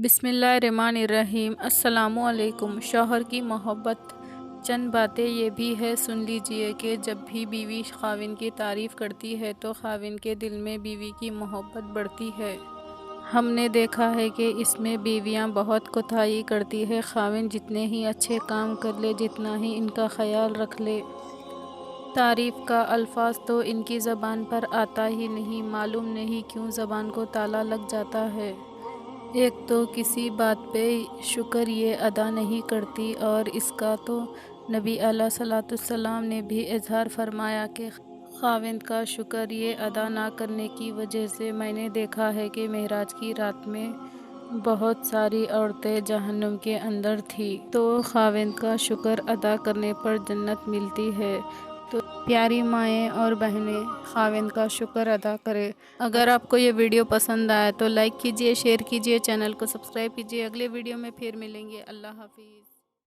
بسم اللہ الرحمن الرحیم۔ السلام علیکم۔ شوہر کی محبت۔ چند باتیں یہ بھی ہے سن لیجئے کہ جب بھی بیوی خاوند کی تعریف کرتی ہے تو خاوند کے دل میں بیوی کی محبت بڑھتی ہے۔ ہم نے دیکھا ہے کہ اس میں بیویاں بہت کوتاہی کرتی ہے۔ خاوند جتنے ہی اچھے کام کر لے، جتنا ہی ان کا خیال رکھ لے، تعریف کا الفاظ تو ان کی زبان پر آتا ہی نہیں۔ معلوم نہیں کیوں زبان کو تالا لگ جاتا ہے۔ ایک تو کسی بات پہ شکر یہ ادا نہیں کرتی، اور اس کا تو نبی علیہ الصلوۃ والسلام نے بھی اظہار فرمایا کہ خاوند کا شکر یہ ادا نہ کرنے کی وجہ سے میں نے دیکھا ہے کہ معراج کی رات میں بہت ساری عورتیں جہنم کے اندر تھیں، تو خاوند کا شکر ادا کرنے پر جنت ملتی ہے۔ تو پیاری مائیں اور بہنیں خاوند کا شکر ادا کرے۔ اگر آپ کو یہ ویڈیو پسند آئے تو لائک کیجئے، شیئر کیجئے، چینل کو سبسکرائب کیجئے۔ اگلے ویڈیو میں پھر ملیں گے۔ اللہ حافظ۔